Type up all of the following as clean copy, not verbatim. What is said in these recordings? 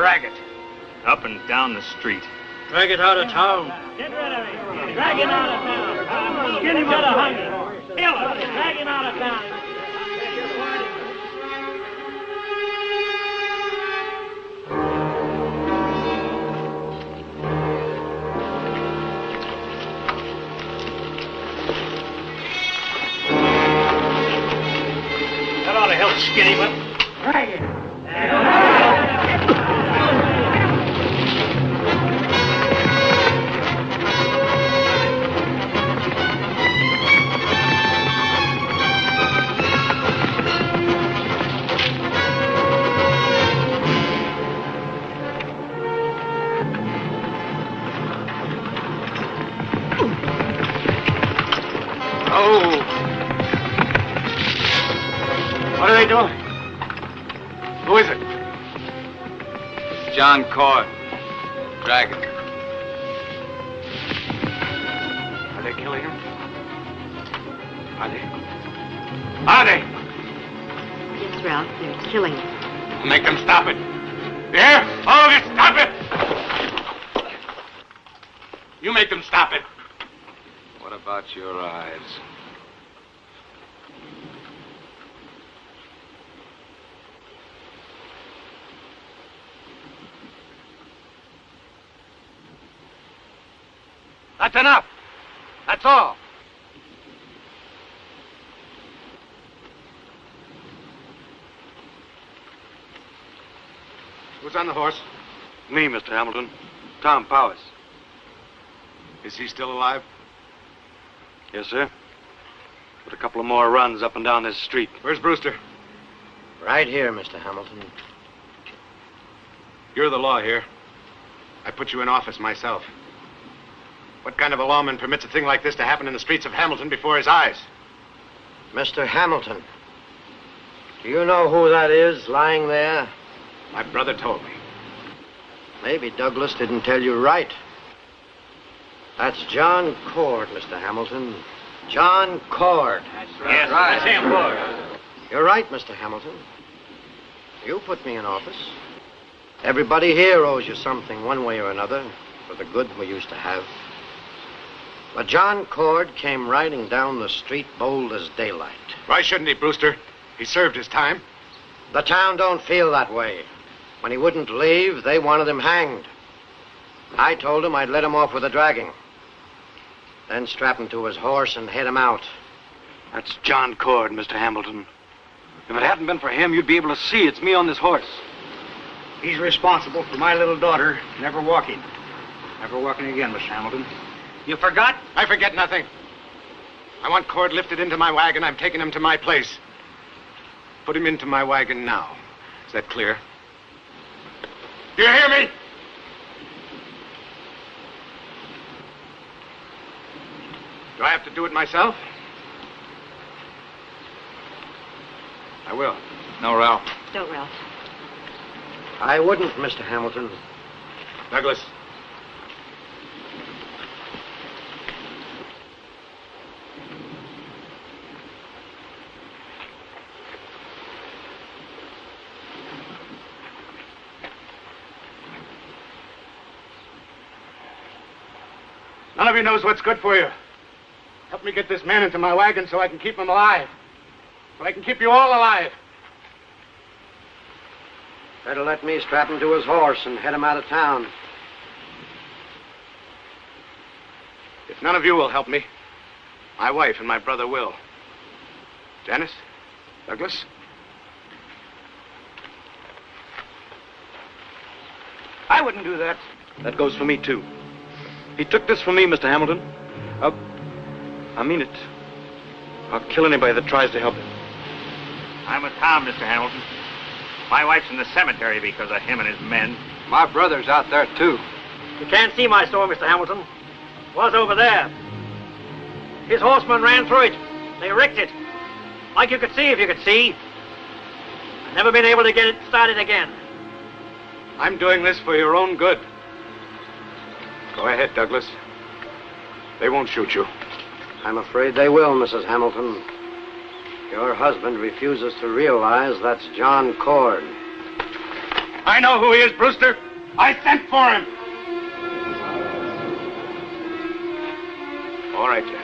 drag it? Up and down the street. Drag it out of town. Get rid of him. Drag him out of town. Get him to the hungry. Kill him. Drag him out of town. That ought to help skin him up. Drag him. What are they doing? Who is it? John Cord. Dragon. Are they killing him? Are they? Are they? Yes, Ralph, they're killing him. Make them stop it. There? All of you, stop it! You make them stop it. What about your eyes? That's enough. That's all. Who's on the horse? Me, Mr. Hamilton. Tom Powers. Is he still alive? Yes, sir. Put a couple of more runs up and down this street. Where's Brewster? Right here, Mr. Hamilton. You're the law here. I put you in office myself. What kind of a lawman permits a thing like this to happen in the streets of Hamilton before his eyes? Mr. Hamilton, do you know who that is lying there? My brother told me. Maybe Douglas didn't tell you right. That's John Cord, Mr. Hamilton. John Cord. That's right. Yes, right. That's him, Cord. You're right, Mr. Hamilton. You put me in office. Everybody here owes you something one way or another for the good we used to have. But John Cord came riding down the street bold as daylight. Why shouldn't he, Brewster? He served his time. The town don't feel that way. When he wouldn't leave, they wanted him hanged. I told him I'd let him off with a dragging. Then strap him to his horse and head him out. That's John Cord, Mr. Hamilton. If it hadn't been for him, you'd be able to see it's me on this horse. He's responsible for my little daughter never walking. Never walking again, Mr. Hamilton. You forgot? I forget nothing. I want Cord lifted into my wagon. I'm taking him to my place. Put him into my wagon now. Is that clear? Do you hear me? Do I have to do it myself? I will. No, Ralph. Don't, Ralph. I wouldn't, Mr. Hamilton. Douglas. None of you knows what's good for you. Help me get this man into my wagon so I can keep him alive. So I can keep you all alive. Better let me strap him to his horse and head him out of town. If none of you will help me, my wife and my brother will. Janice? Douglas? I wouldn't do that. That goes for me, too. He took this from me, Mr. Hamilton. I mean it. I'll kill anybody that tries to help him. I'm with Tom, Mr. Hamilton. My wife's in the cemetery because of him and his men. My brother's out there, too. You can't see my store, Mr. Hamilton. Was over there. His horsemen ran through it. They wrecked it. Like you could see if you could see. I've never been able to get it started again. I'm doing this for your own good. Go ahead, Douglas. They won't shoot you. I'm afraid they will, Mrs. Hamilton. Your husband refuses to realize that's John Cord. I know who he is, Brewster. I sent for him. All right, Janice.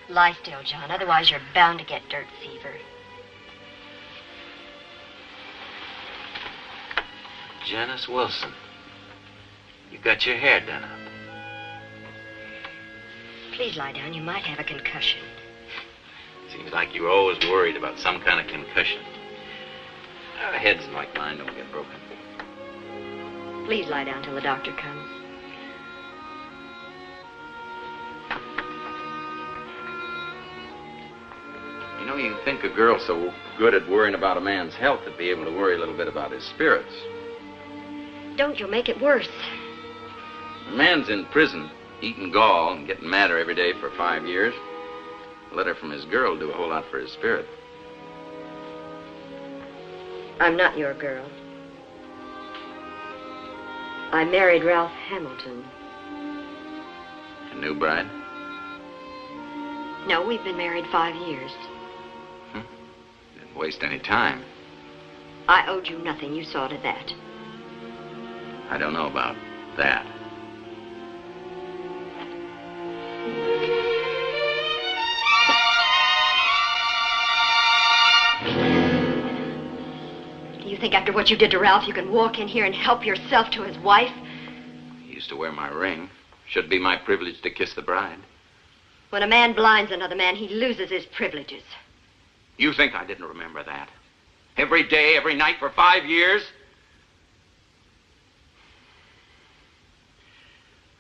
Lie still, John. Otherwise, you're bound to get dirt fever. Janice Wilson, you got your hair done up. Please lie down. You might have a concussion. Seems like you're always worried about some kind of concussion. Heads like mine don't get broken. Please lie down till the doctor comes. You know, you'd think a girl so good at worrying about a man's health would be able to worry a little bit about his spirits. Don't. You'll make it worse. A man's in prison, eating gall and getting madder every day for 5 years. A letter from his girl will do a whole lot for his spirit. I'm not your girl. I married Ralph Hamilton. A new bride? No, we've been married 5 years. Didn't waste any time. I owed you nothing. You saw to that. I don't know about that. You think after what you did to Ralph, you can walk in here and help yourself to his wife? He used to wear my ring. Should be my privilege to kiss the bride. When a man blinds another man, he loses his privileges. You think I didn't remember that? Every day, every night for 5 years?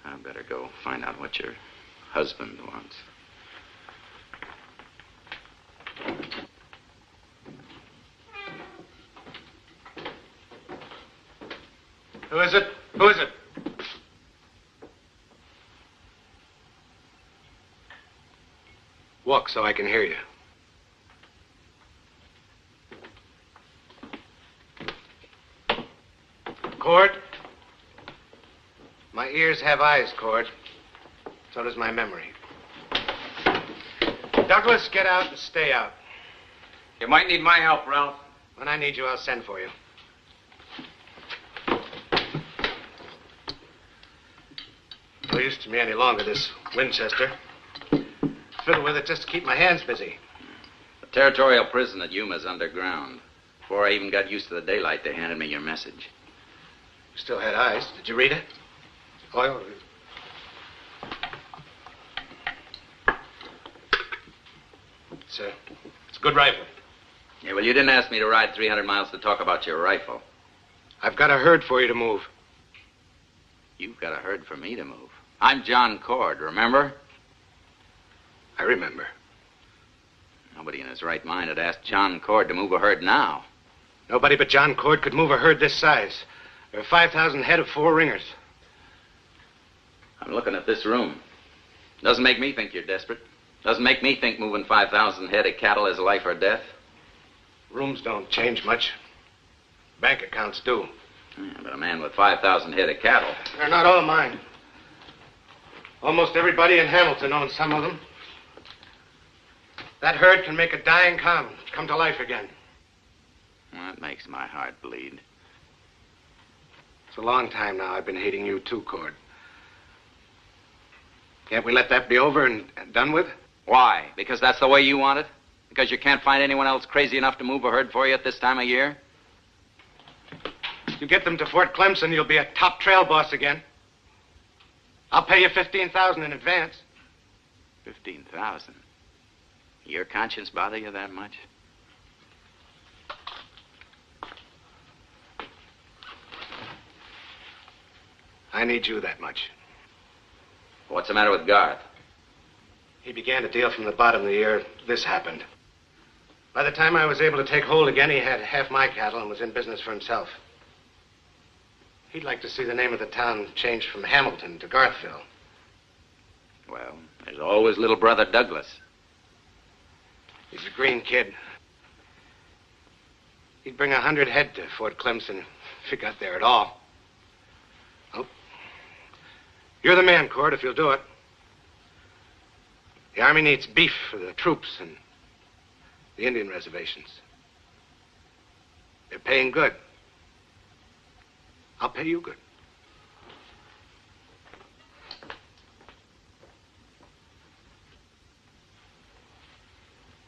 I better go find out what your husband wants. Who is it? Who is it? Walk so I can hear you. Cord? My ears have eyes, Cord. So does my memory. Douglas, get out and stay out. You might need my help, Ralph. When I need you, I'll send for you. No use to me any longer, this Winchester. Fiddle with it just to keep my hands busy. The territorial prison at Yuma's underground. Before I even got used to the daylight, they handed me your message. You still had eyes. Did you read it? Oh, it's a good rifle. Yeah, well, you didn't ask me to ride 300 miles to talk about your rifle. I've got a herd for you to move. You've got a herd for me to move. I'm John Cord, remember? I remember. Nobody in his right mind had asked John Cord to move a herd now. Nobody but John Cord could move a herd this size. There are 5,000 head of 4 ringers. I'm looking at this room. Doesn't make me think you're desperate. Doesn't make me think moving 5,000 head of cattle is life or death. Rooms don't change much. Bank accounts do. Yeah, but a man with 5,000 head of cattle. They're not all mine. Almost everybody in Hamilton owns some of them. That herd can make a dying cow come to life again. Well, that makes my heart bleed. It's a long time now I've been hating you too, Cord. Can't we let that be over and done with? Why? Because that's the way you want it? Because you can't find anyone else crazy enough to move a herd for you at this time of year? You get them to Fort Clemson, you'll be a top trail boss again. I'll pay you $15,000 in advance. 15,000? Your conscience bother you that much? I need you that much. What's the matter with Garth? He began to deal from the bottom of the year. This happened. By the time I was able to take hold again, he had half my cattle and was in business for himself. He'd like to see the name of the town changed from Hamilton to Garthville. Well, there's always little brother Douglas. He's a green kid. He'd bring 100 head to Fort Clemson if he got there at all. Oh. You're the man, Cord, if you'll do it. The Army needs beef for the troops and the Indian reservations. They're paying good. I'll pay you good.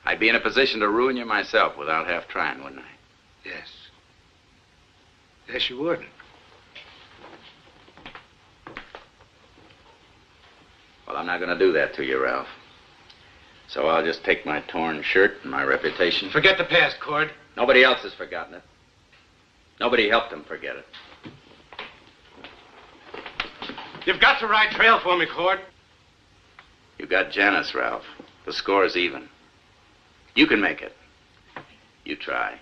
I'd be in a position to ruin you myself without half trying, wouldn't I? Yes. Yes, you would. Well, I'm not going to do that to you, Ralph. So I'll just take my torn shirt and my reputation. Forget the past, Cord. Nobody else has forgotten it. Nobody helped them forget it. You've got to ride trail for me, Cord. You got Janice, Ralph. The score's even. You can make it. You try.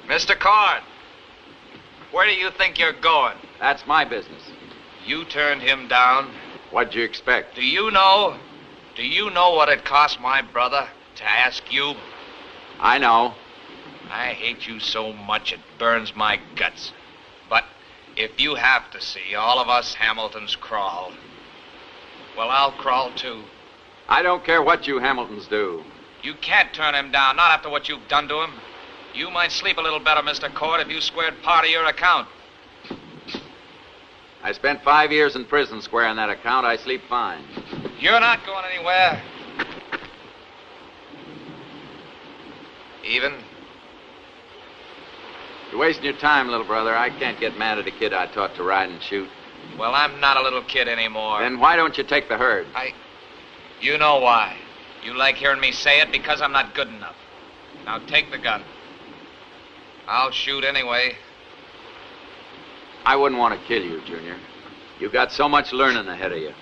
Mr. Cord, where do you think you're going? That's my business. You turned him down. What'd you expect? Do you know what it cost my brother to ask you? I know. I hate you so much it burns my guts. But if you have to see all of us Hamiltons crawl, well, I'll crawl too. I don't care what you Hamiltons do. You can't turn him down, not after what you've done to him. You might sleep a little better, Mr. Cord, if you squared part of your account. I spent 5 years in prison squaring that account. I sleep fine. You're not going anywhere. Even? You're wasting your time, little brother. I can't get mad at a kid I taught to ride and shoot. Well, I'm not a little kid anymore. Then why don't you take the herd? You know why. You like hearing me say it because I'm not good enough. Now take the gun. I'll shoot anyway. I wouldn't want to kill you, Junior. You got so much learning ahead of you.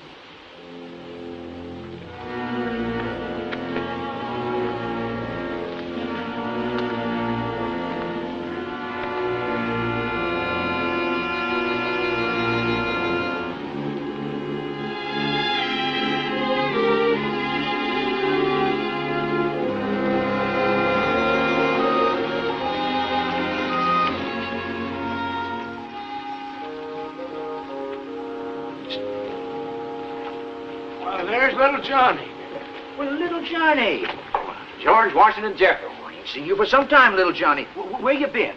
There's little Johnny. Well, little Johnny. George Washington Jeffers. Oh, I ain't seen you for some time, little Johnny. Where you been?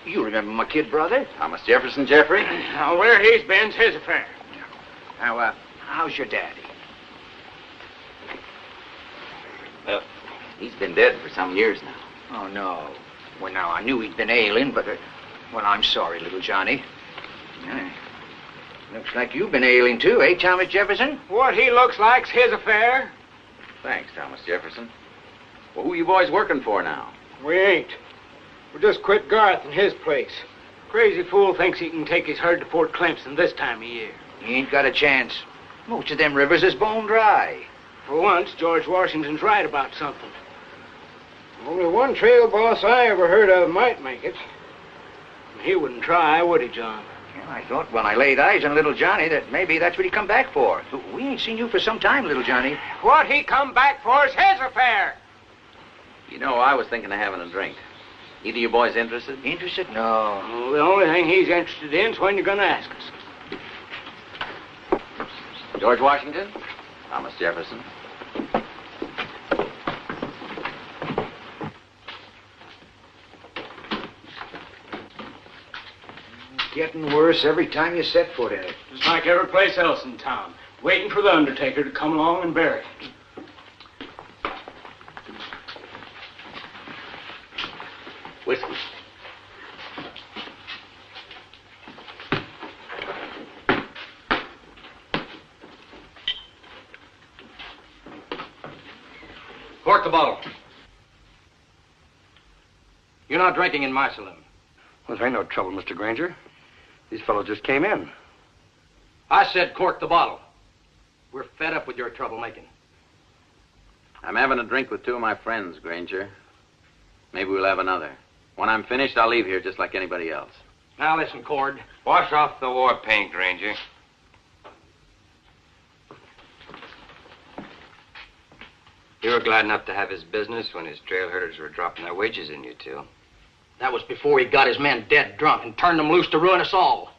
You remember my kid brother? Thomas Jefferson Jeffrey? Now, where he's been's his affair. Now, how's your daddy? Well, he's been dead for some years now. Oh, no. Well, now, I knew he'd been ailing, but, well, I'm sorry, little Johnny. Yeah. Looks like you've been ailing too, eh, Thomas Jefferson? What he looks like's his affair. Thanks, Thomas Jefferson. Well, who are you boys working for now? We ain't. We just quit Garth in his place. Crazy fool thinks he can take his herd to Fort Clemson this time of year. He ain't got a chance. Most of them rivers is bone dry. For once, George Washington's right about something. Only one trail boss I ever heard of might make it. He wouldn't try, would he, John? Yeah, I thought when I laid eyes on little Johnny that maybe that's what he come back for. We ain't seen you for some time, little Johnny. What he come back for is his affair. You know, I was thinking of having a drink. Either you boys interested? Interested? No. Well, the only thing he's interested in is when you're going to ask us. George Washington? Thomas Jefferson? Getting worse every time you set foot in it. Just like every place else in town. Waiting for the undertaker to come along and bury it. Whiskey. Cork the bottle. You're not drinking in my saloon. Well, there ain't no trouble, Mr. Granger. These fellows just came in. I said cork the bottle. We're fed up with your troublemaking. I'm having a drink with two of my friends, Granger. Maybe we'll have another. When I'm finished, I'll leave here just like anybody else. Now listen, Cord. Wash off the war paint, Granger. You were glad enough to have his business when his trail herders were dropping their wages in you two. That was before he got his men dead drunk and turned them loose to ruin us all.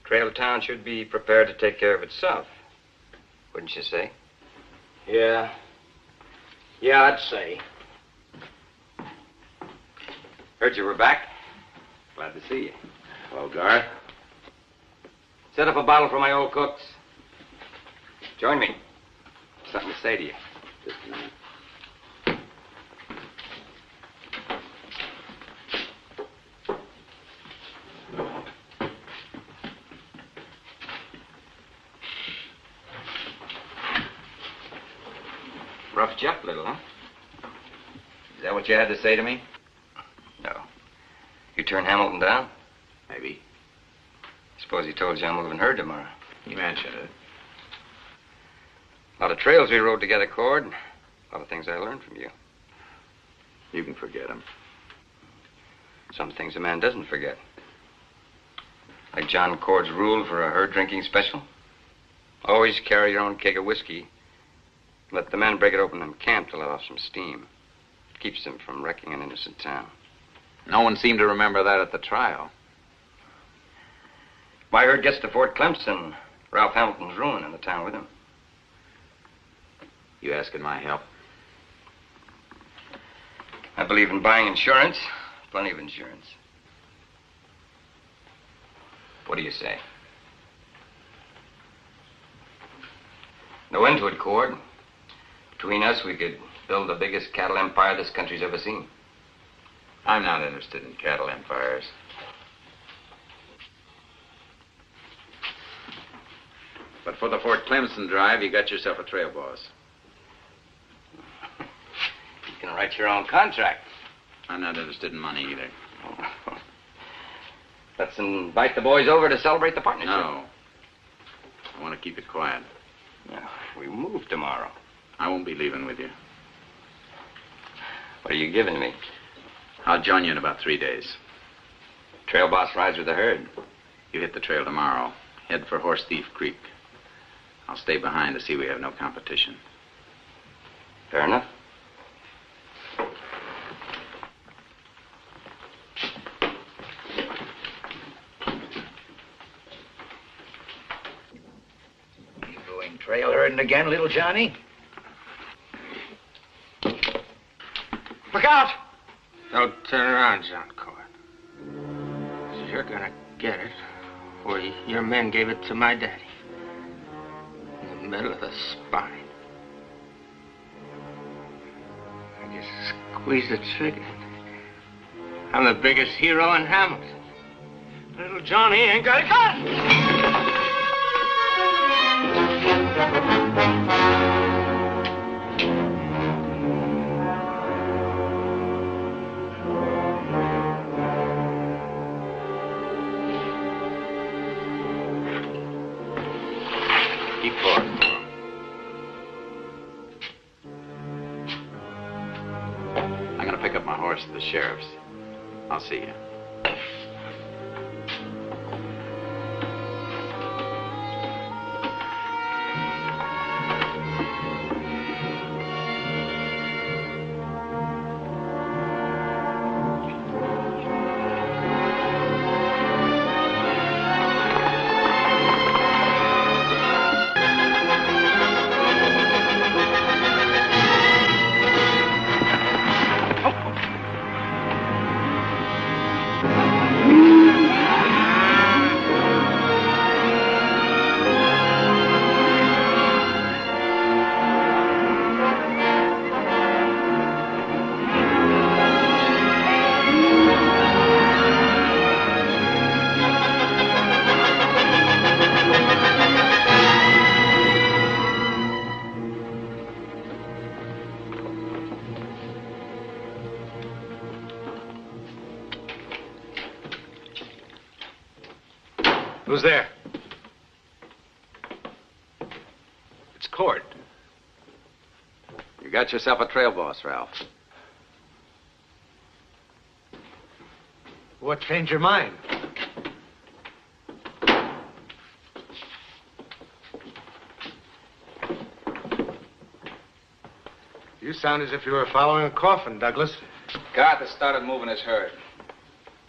Trail Town should be prepared to take care of itself. Wouldn't you say? Yeah. Yeah, I'd say. Heard you were back. Glad to see you. Hello, Garth. Set up a bottle for my old cooks. Join me. Something to say to you. Just a minute. Roughed you up a little, huh? Is that what you had to say to me? No. You turn Hamilton down? Maybe. Suppose he told you I'm moving herd tomorrow. You mentioned it. A lot of trails we rode together, Cord. A lot of things I learned from you. You can forget him. Some things a man doesn't forget. Like John Cord's rule for a herd drinking special. Always carry your own keg of whiskey. Let the men break it open in camp to let off some steam. It keeps them from wrecking an innocent town. No one seemed to remember that at the trial. My herd gets to Fort Clemson. Ralph Hamilton's ruin in the town with him. You asking my help? I believe in buying insurance. Plenty of insurance. What do you say? No end to it, Cord. Between us, we could build the biggest cattle empire this country's ever seen. I'm not interested in cattle empires. But for the Fort Clemson drive, you got yourself a trail boss. You can write your own contract. I'm not interested in money either. Let's invite the boys over to celebrate the partnership. No. I want to keep it quiet. Well, we move tomorrow. I won't be leaving with you. What are you giving me? I'll join you in about 3 days. Trail boss rides with the herd. You hit the trail tomorrow. Head for Horse Thief Creek. I'll stay behind to see we have no competition. Fair enough. You going trail herding again, little Johnny? Look out! Don't turn around, John Cord. You're gonna get it where your men gave it to my daddy. In the middle of the spine. I just squeeze the trigger. I'm the biggest hero in Hamilton. Little Johnny ain't got a gun! Keep forward. I'm going to pick up my horse at the sheriff's. I'll see you. Who's there? It's Cord. You got yourself a trail boss, Ralph. What changed your mind? You sound as if you were following a coffin, Douglas. Garth has started moving his herd.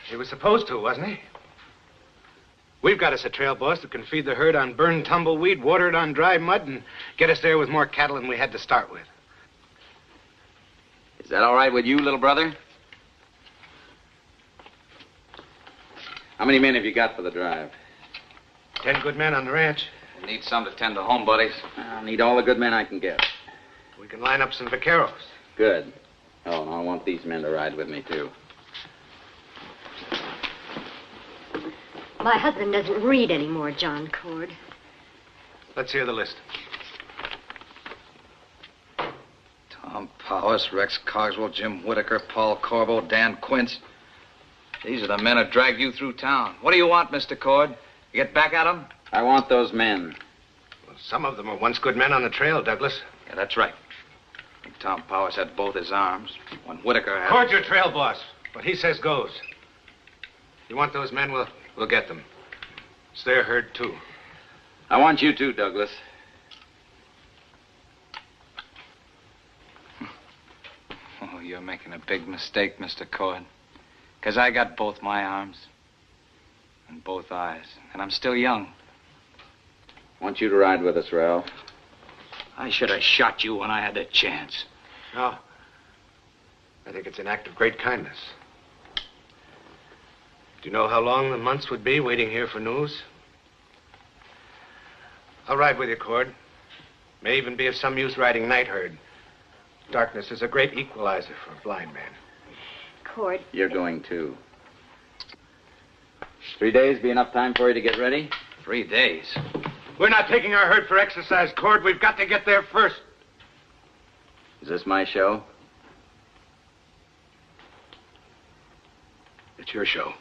He was supposed to, wasn't he? We've got us a trail boss that can feed the herd on burned tumbleweed, water it on dry mud, and get us there with more cattle than we had to start with. Is that all right with you, little brother? How many men have you got for the drive? 10 good men on the ranch. I need some to tend to home, buddies. I'll need all the good men I can get. We can line up some vaqueros. Good. Oh, and I want these men to ride with me, too. My husband doesn't read anymore, John Cord. Let's hear the list. Tom Powers, Rex Cogswell, Jim Whitaker, Paul Corbo, Dan Quince. These are the men who dragged you through town. What do you want, Mr. Cord? You get back at them? I want those men. Well, some of them were once good men on the trail, Douglas. Yeah, that's right. When Tom Powers had both his arms. When Whitaker had... Cord's your trail boss. What he says goes. You want those men, we'll get them. It's their herd, too. I want you too, Douglas. Oh, you're making a big mistake, Mr. Cord. Because I got both my arms and both eyes. And I'm still young. I want you to ride with us, Ralph. I should have shot you when I had the chance. No. I think it's an act of great kindness. Do you know how long the months would be waiting here for news? I'll ride with you, Cord. May even be of some use riding night herd. Darkness is a great equalizer for a blind man. Cord. You're going too. 3 days be enough time for you to get ready? 3 days. We're not taking our herd for exercise, Cord. We've got to get there first. Is this my show? It's your show.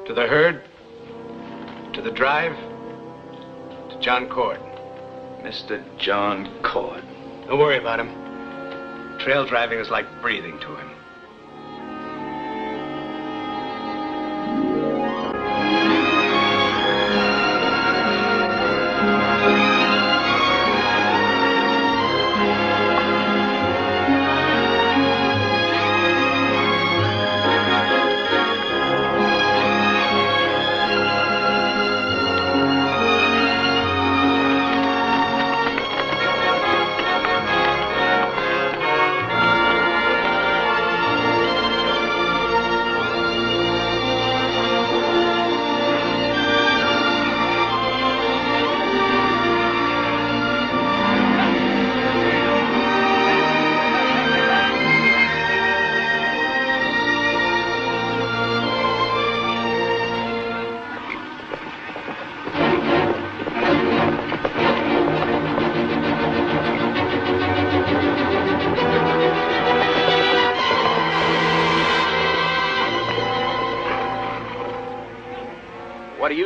To the herd, to the drive, to John Cord. Mr. John Cord. Don't worry about him. Trail driving is like breathing to him.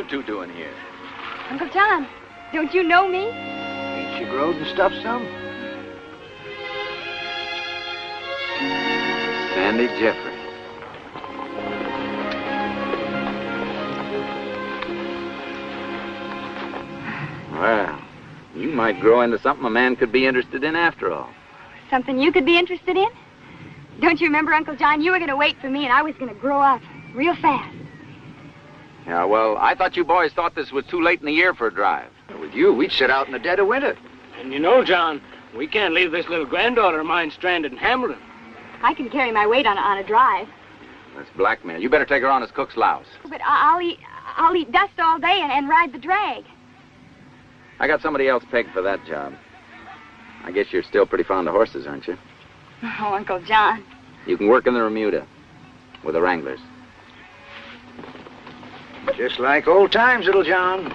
two doing here? Uncle John, don't you know me? Ain't you growed and stuff some? Sandy Jeffrey. Well, you might grow into something a man could be interested in after all. Something you could be interested in? Don't you remember, Uncle John, you were going to wait for me and I was going to grow up real fast. Yeah, well, I thought you boys thought this was too late in the year for a drive. With you, we'd sit out in the dead of winter. And you know, John, we can't leave this little granddaughter of mine stranded in Hamilton. I can carry my weight on a drive. That's blackmail. You better take her on as cook's louse. But I'll eat dust all day and ride the drag. I got somebody else pegged for that job. I guess you're still pretty fond of horses, aren't you? Oh, Uncle John. You can work in the remuda with the wranglers. Just like old times, little John.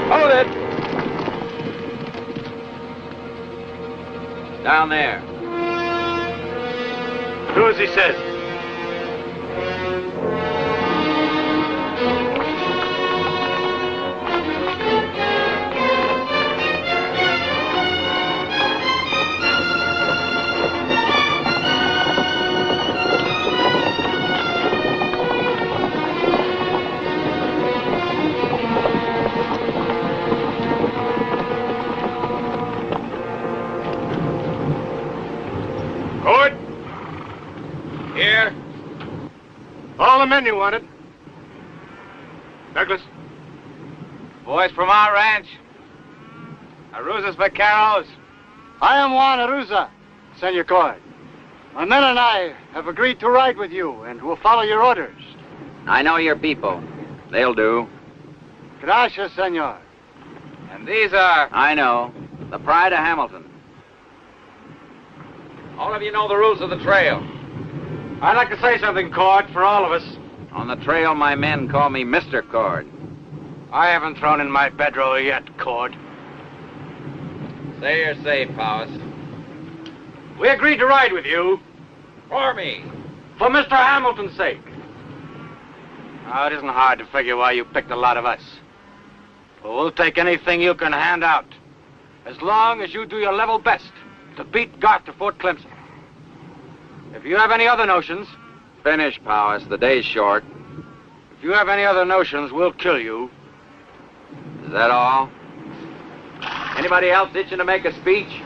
Hold it! Down there. Do as he says. Cord? Here. All the men you wanted. Douglas? Boys from our ranch. Aruzas Vaqueros. I am Juan Aruza, Senor Cord. My men and I have agreed to ride with you and will follow your orders. I know your people. They'll do. Gracias, senor. And these are... I know. The pride of Hamilton. All of you know the rules of the trail. I'd like to say something, Cord, for all of us. On the trail, my men call me Mr. Cord. I haven't thrown in my bedroll yet, Cord. Say your say, Powis. We agreed to ride with you. For me. For Mr. Hamilton's sake. Now, it isn't hard to figure why you picked a lot of us. But we'll take anything you can hand out, as long as you do your level best to beat Garth to Fort Clemson. If you have any other notions... Finish, Powis. The day's short. If you have any other notions, we'll kill you. Is that all? Anybody else itching to make a speech?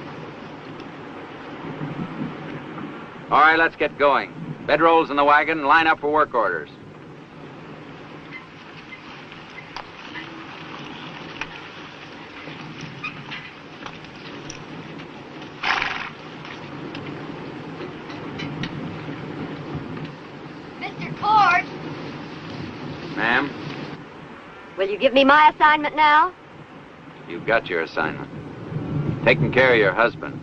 All right, let's get going. Bedrolls in the wagon, line up for work orders. Mr. Cord, Ma'am, will you give me my assignment now? you've got your assignment. Taking care of your husband.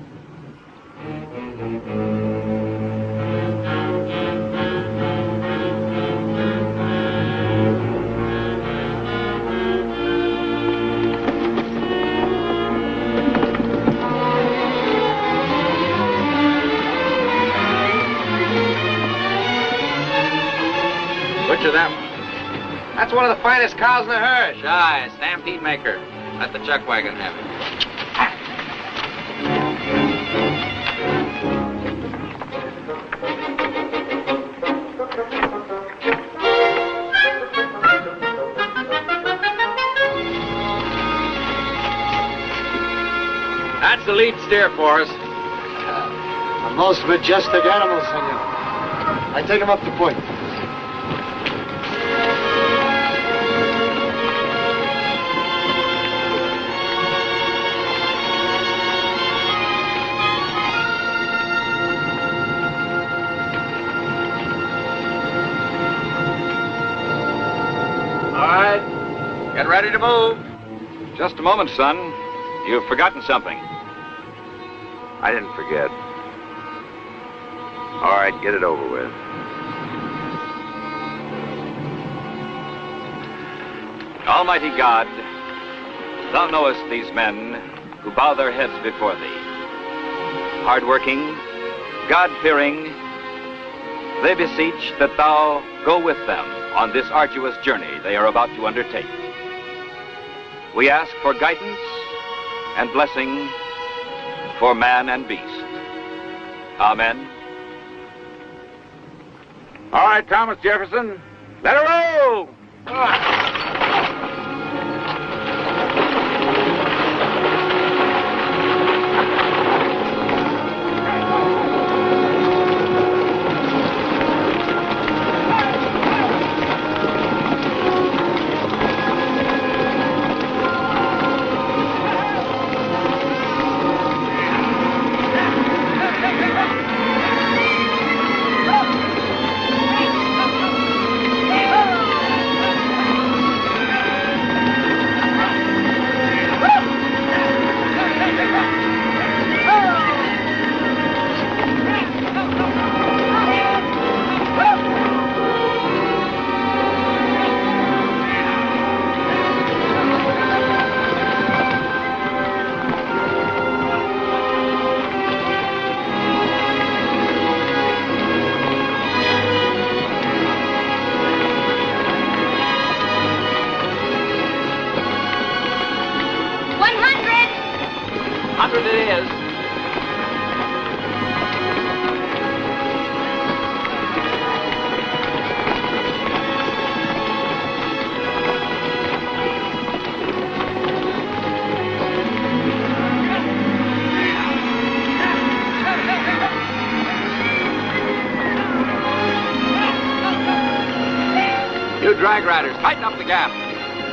Butcher that one. That's one of the finest cows in the herd. Shy, stampede maker. Let the chuck wagon have it. That's the lead steer for us. A most majestic animal, senor. I take him up to point. All right, get ready to move. Just a moment, son. You've forgotten something. I didn't forget. All right, get it over with. Almighty God, thou knowest these men who bow their heads before thee. Hard-working, God-fearing, they beseech that thou go with them on this arduous journey they are about to undertake. We ask for guidance and blessing for man and beast. Amen. All right, Thomas Jefferson, let her roll! Drag riders, tighten up the gap.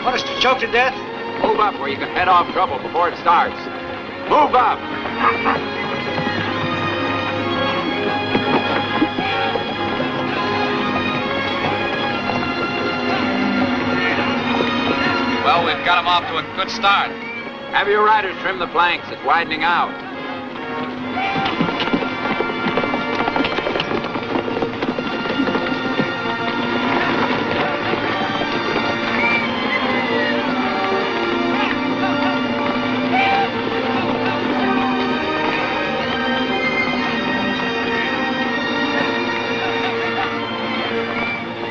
Want us to choke to death? Move up where you can head off trouble before it starts. Move up! Well, we've got them off to a good start. Have your riders trim the flanks. It's widening out.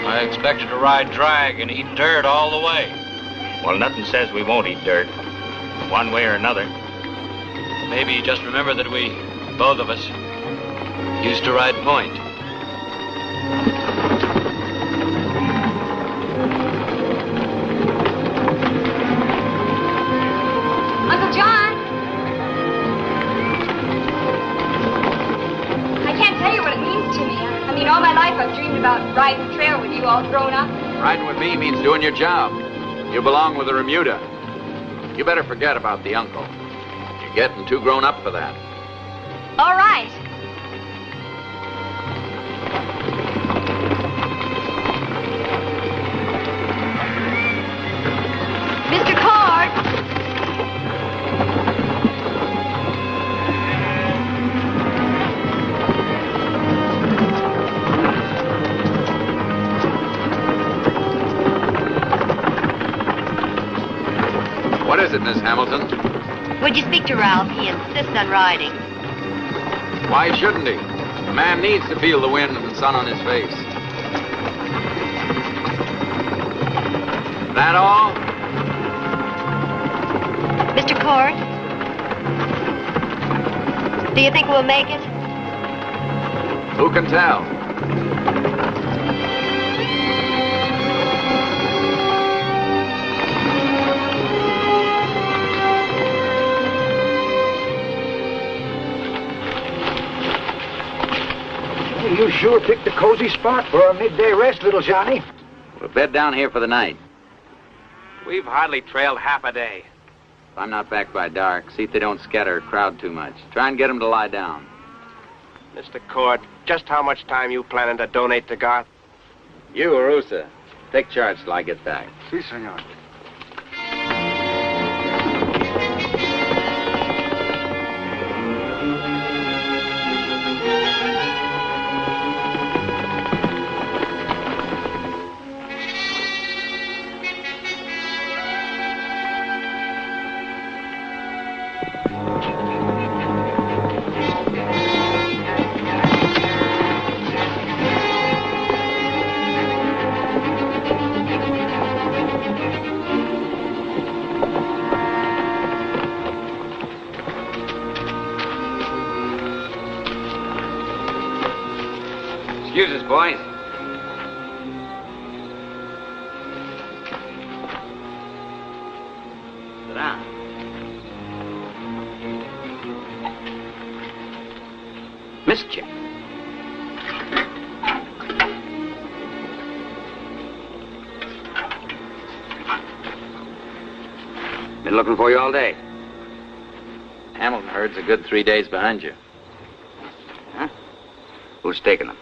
I expected to ride drag and eat dirt all the way. Well, nothing says we won't eat dirt, one way or another. Maybe you just remember that we, both of us, used to ride point. Uncle John! I can't tell you what it means to me. I mean, all my life I've dreamed about riding the trail with you all grown up. Riding with me means doing your job. You belong with the Remuda. You better forget about the uncle. You're getting too grown up for that. All right. Mr. Cord! What is it, Miss Hamilton? Would you speak to Ralph? He insists on riding. Why shouldn't he? A man needs to feel the wind and the sun on his face. That all? Mr. Cord? Do you think we'll make it? Who can tell? You sure picked a cozy spot for our midday rest, little Johnny. We'll bed down here for the night. We've hardly trailed half a day. If I'm not back by dark, see if they don't scatter or crowd too much. Try and get them to lie down. Mr. Cord, just how much time you planning to donate to Garth? You, Arusa, take charge till I get back. Si, senor. Excuse us, boys. Sit down. Missed you. Been looking for you all day. Hamilton herd's a good 3 days behind you. Huh? Who's taking them?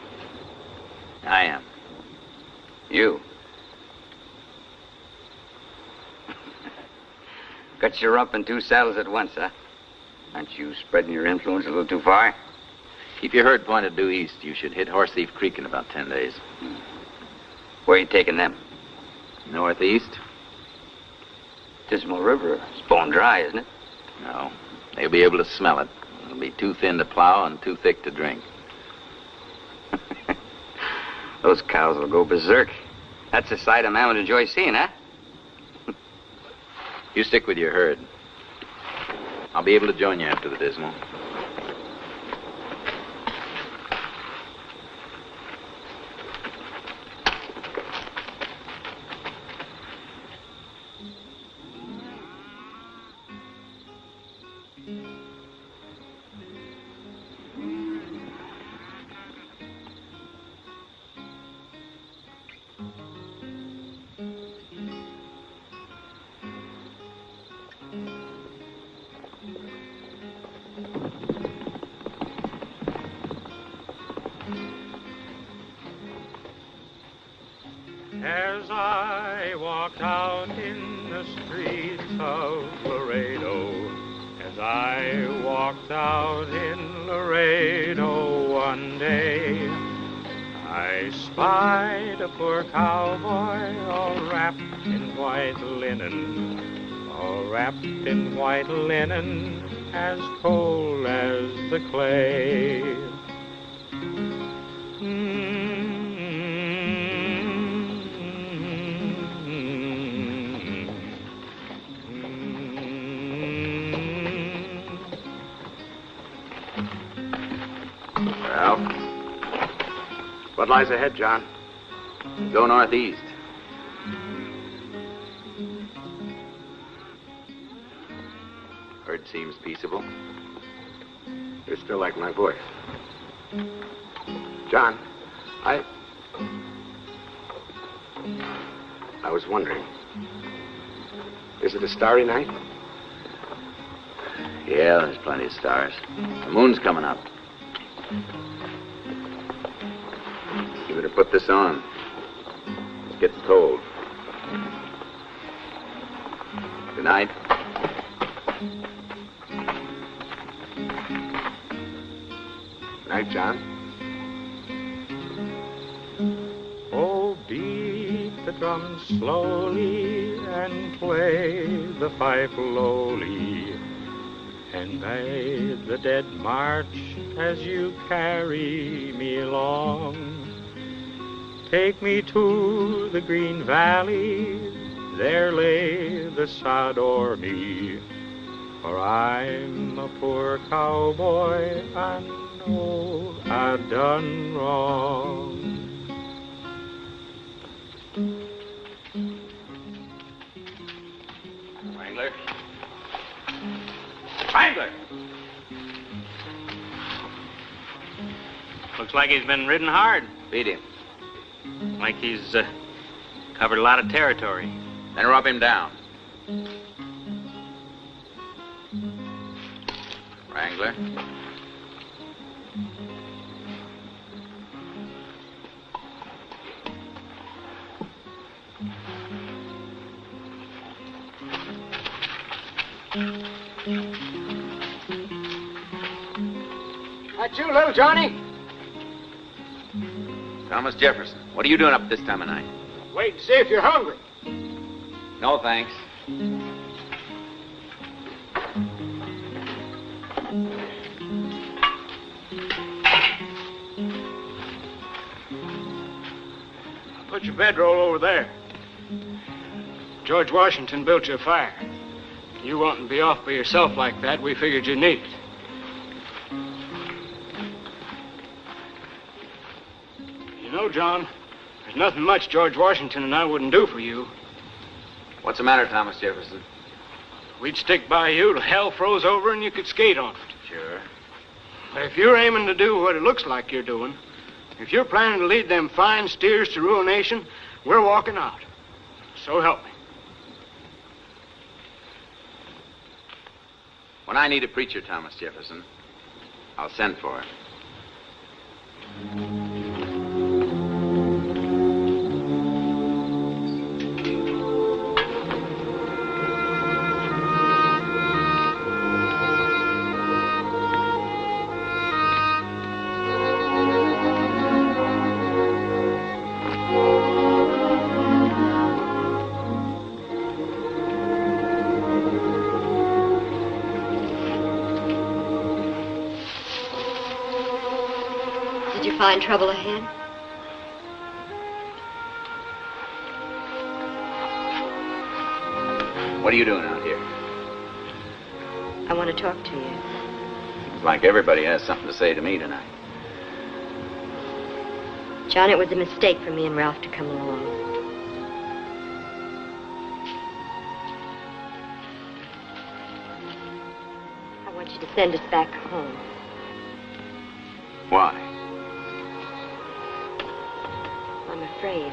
I am. You. Got you up in two saddles at once, huh? Aren't you spreading your influence a little too far? Keep your herd pointed due east. You should hit Horse Thief Creek in about 10 days. Where are you taking them? Northeast? Dismal River. It's bone dry, isn't it? No. They'll be able to smell it. It'll be too thin to plow and too thick to drink. Those cows will go berserk. That's a sight a man would enjoy seeing, huh? You stick with your herd. I'll be able to join you after the Dismal. As I walked out in the streets of Laredo, as I walked out in Laredo one day, I spied a poor cowboy all wrapped in white linen, all wrapped in white linen, as cold as the clay. Well, what lies ahead, John? Go northeast. Herd seems peaceable. You still like my voice. John, I was wondering, is it a starry night? Yeah, there's plenty of stars. The moon's coming up. You better put this on. It's getting cold. Good night. Night, John. Oh, beat the drum slowly and play the fife lowly, and may the dead march as you carry me along. Take me to the green valley, there lay the sod o'er me, for I'm a poor cowboy, I know I've done wrong. Wrangler? Wrangler! Looks like he's been ridden hard. Beat him. Like he's covered a lot of territory. Then rub him down. Wrangler? That you, little Johnny? Thomas Jefferson, what are you doing up this time of night? Wait and see if you're hungry. No, thanks. your bedroll over there. George Washington built you a fire. You wanting to be off by yourself like that, we figured you'd need it. You know, John, there's nothing much George Washington and I wouldn't do for you. What's the matter, Thomas Jefferson? We'd stick by you till hell froze over and you could skate on it. Sure. But if you're aiming to do what it looks like you're doing, if you're planning to lead them fine steers to ruination, we're walking out. So help me. When I need a preacher, Thomas Jefferson, I'll send for him. Did you find trouble ahead? What are you doing out here? I want to talk to you. It's like everybody has something to say to me tonight. John, it was a mistake for me and Ralph to come along. I want you to send us back home. Why? I'm afraid.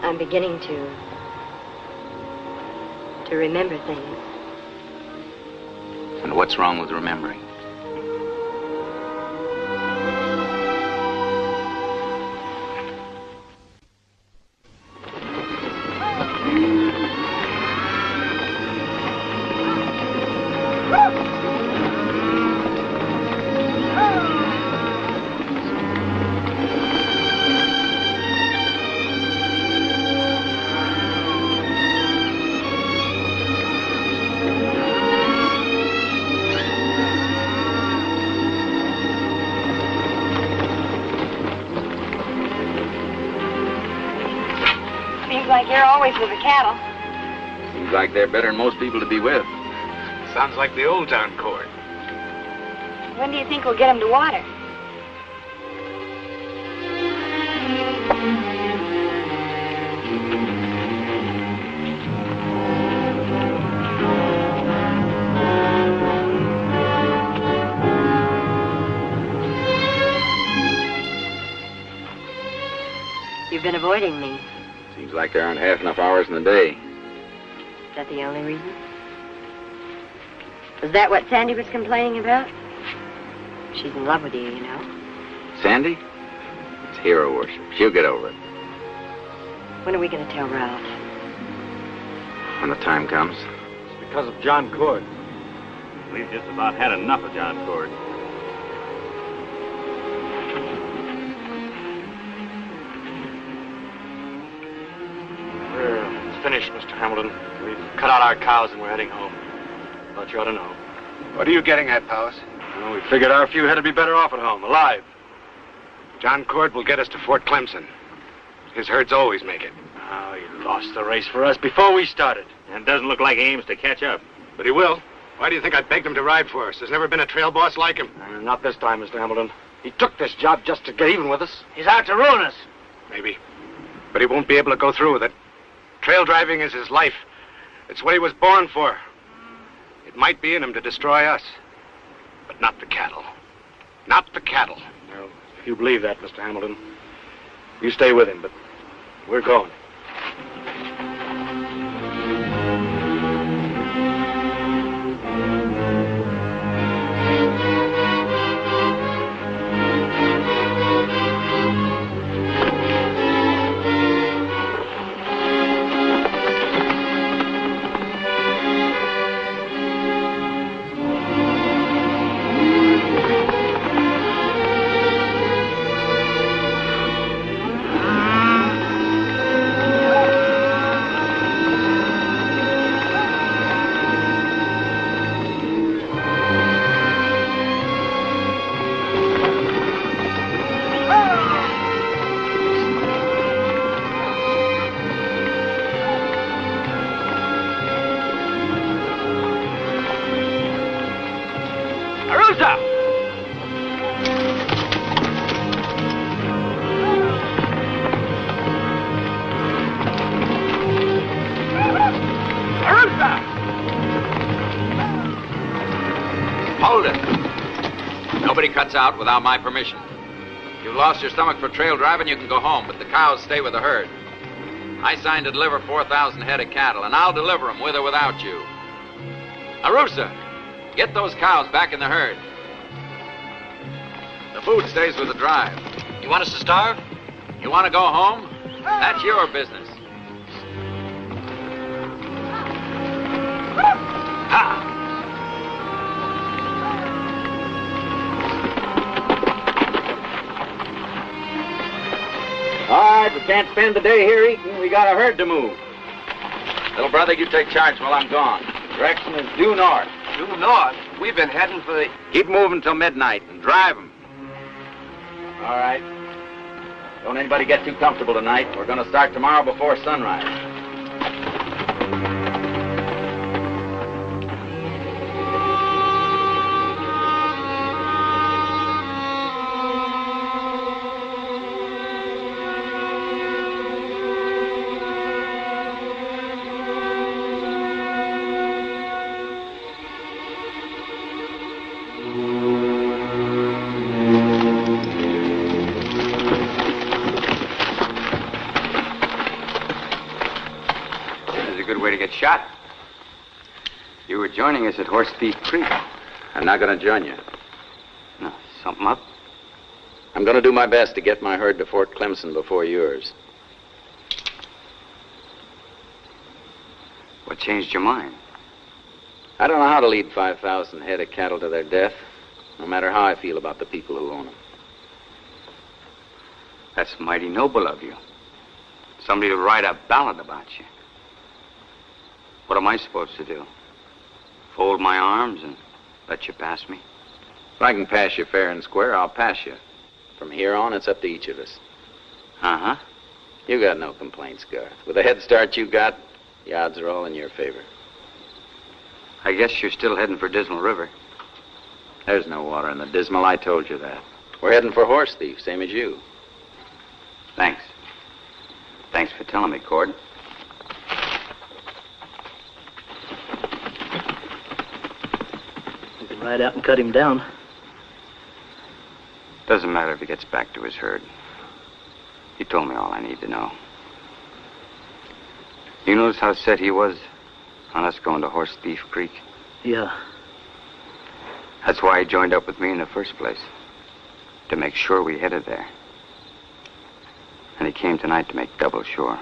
I'm beginning to remember things. And what's wrong with remembering? Seems like you're always with the cattle. Seems like they're better than most people to be with. Sounds like the old town court. When do you think we'll get them to water? You've been avoiding me. Seems like there aren't half enough hours in the day. Is that the only reason? Was that what Sandy was complaining about? She's in love with you, you know. Sandy? It's hero worship. She'll get over it When are we going to tell Ralph? when the time comes. It's because of John Cord. We've just about had enough of John Cord. It's finished, Mr. Hamilton. We've cut out our cows and we're heading home. Thought you ought to know. What are you getting at, Powers? Well, we figured our few had to be better off at home, alive. John Cord will get us to Fort Clemson. His herds always make it. Oh, he lost the race for us before we started. And it doesn't look like he aims to catch up. But he will. Why do you think I begged him to ride for us? There's never been a trail boss like him. Not this time, Mr. Hamilton. He took this job just to get even with us. He's out to ruin us. Maybe. But he won't be able to go through with it. Trail driving is his life. It's what he was born for. It might be in him to destroy us. But not the cattle. Not the cattle. Well, if you believe that, Mr. Hamilton, you stay with him, but we're going. Hold it. Nobody cuts out without my permission. If you've lost your stomach for trail driving, you can go home, but the cows stay with the herd. I signed to deliver 4,000 head of cattle, and I'll deliver them with or without you. Arusa, get those cows back in the herd. The food stays with the drive. You want us to starve? You want to go home? That's your business. Ha! All right, we can't spend the day here eating. We got a herd to move. Little brother, you take charge while I'm gone. Direction is due north. Due north? We've been heading for the... Keep moving till midnight and drive them. All right. Don't anybody get too comfortable tonight. We're going to start tomorrow before sunrise. Shot. You were joining us at Horse Thief Creek. I'm not going to join you. No, something up? I'm going to do my best to get my herd to Fort Clemson before yours. What changed your mind? I don't know how to lead 5,000 head of cattle to their death, no matter how I feel about the people who own them. That's mighty noble of you. Somebody to write a ballad about you. What am I supposed to do? Fold my arms and let you pass me? If I can pass you fair and square, I'll pass you. From here on, it's up to each of us. Uh-huh. You got no complaints, Garth. With the head start you got, the odds are all in your favor. I guess you're still heading for Dismal River. There's no water in the Dismal, I told you that. We're heading for Horse Thief, same as you. Thanks. Thanks for telling me, Cord. Ride out and cut him down. Doesn't matter if he gets back to his herd. He told me all I need to know. You notice how set he was on us going to Horse Thief Creek? Yeah. That's why he joined up with me in the first place. To make sure we headed there. And he came tonight to make double sure.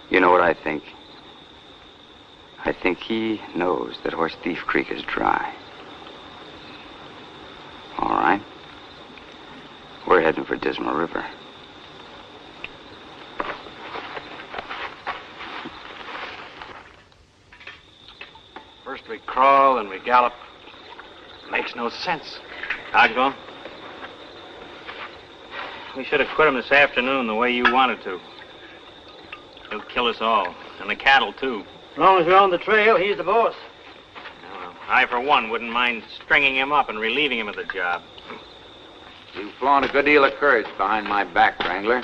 You know what I think? I think he knows that Horse Thief Creek is dry. All right. We're heading for Dismal River. First we crawl, then we gallop. Makes no sense. Cogswell? We should have quit him this afternoon the way you wanted to. He'll kill us all, and the cattle, too. As long as we're on the trail, he's the boss. Well, I, for one, wouldn't mind stringing him up and relieving him of the job. You've flown a good deal of courage behind my back, Wrangler.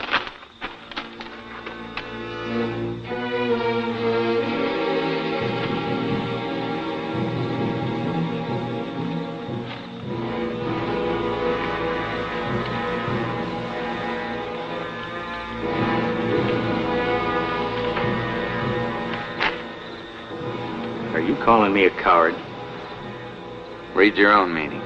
Are you calling me a coward? Read your own meaning.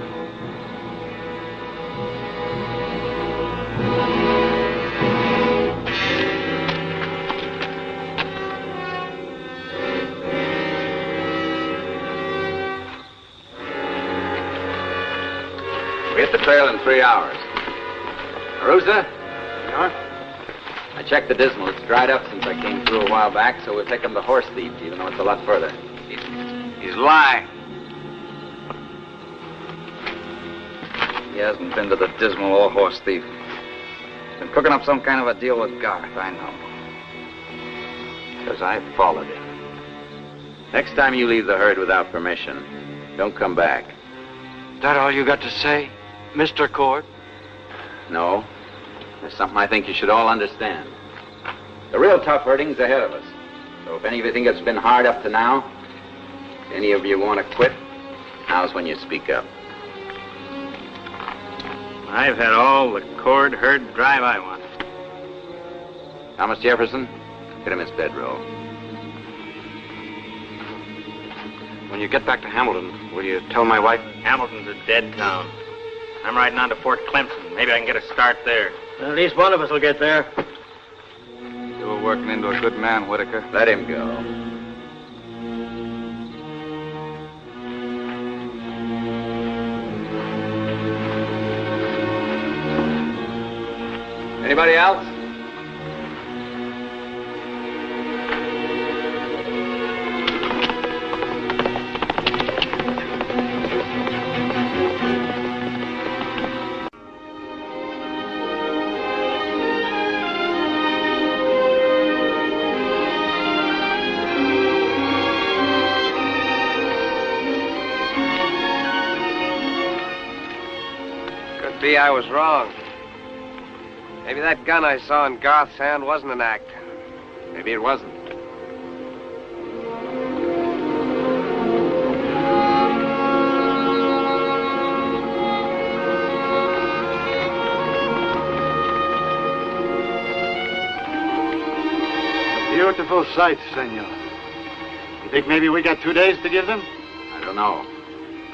We hit the trail in 3 hours. Arusa? I checked the Dismal. It's dried up since I came through a while back, so we'll take him to Horse Thief, even though it's a lot further. He's lying. He hasn't been to the Dismal or Horse Thief. He's been cooking up some kind of a deal with Garth, I know. Because I followed it. Next time you leave the herd without permission, don't come back. Is that all you got to say, Mr. Cord? No. There's something I think you should all understand. The real tough herding's ahead of us. So if any of you think it's been hard up to now, Any of you want to quit? Now's when you speak up. I've had all the cord herd drive I want. Thomas Jefferson, get him his bedroll. When you get back to Hamilton, will you tell my wife? Hamilton's a dead town. I'm riding on to Fort Clemson. Maybe I can get a start there. At least one of us will get there. You're working into a good man, Whitaker. Let him go. Anybody else? Could be I was wrong. Maybe that gun I saw in Garth's hand wasn't an act. Maybe it wasn't. Beautiful sight, senor. You think maybe we got 2 days to give them? I don't know.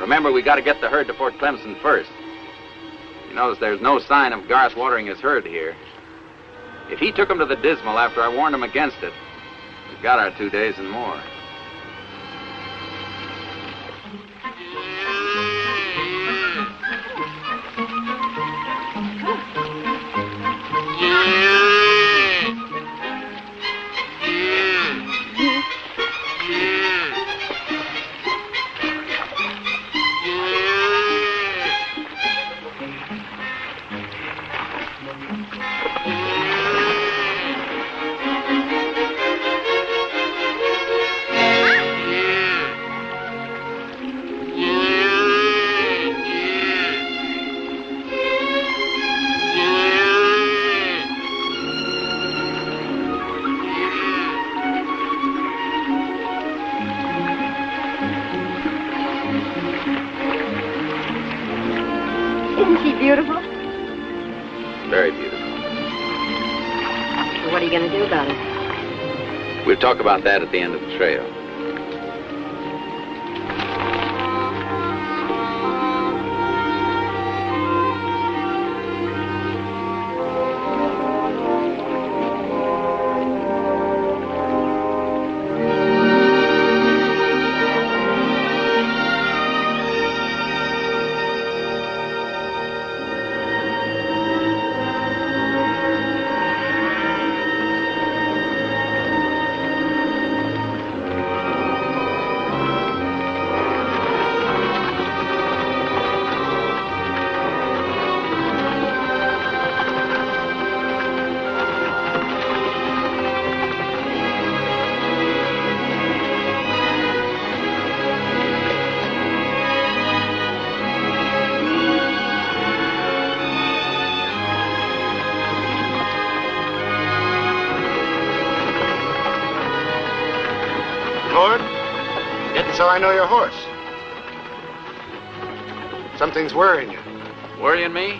Remember, we got to get the herd to Fort Clemson first. You notice there's no sign of Garth watering his herd here. If he took him to the Dismal after I warned him against it, we've got our 2 days and more. Isn't she beautiful? Very beautiful. So what are you going to do about it? We'll talk about that at the end of the trail. Lord, getting so I know your horse. Something's worrying you. Worrying me?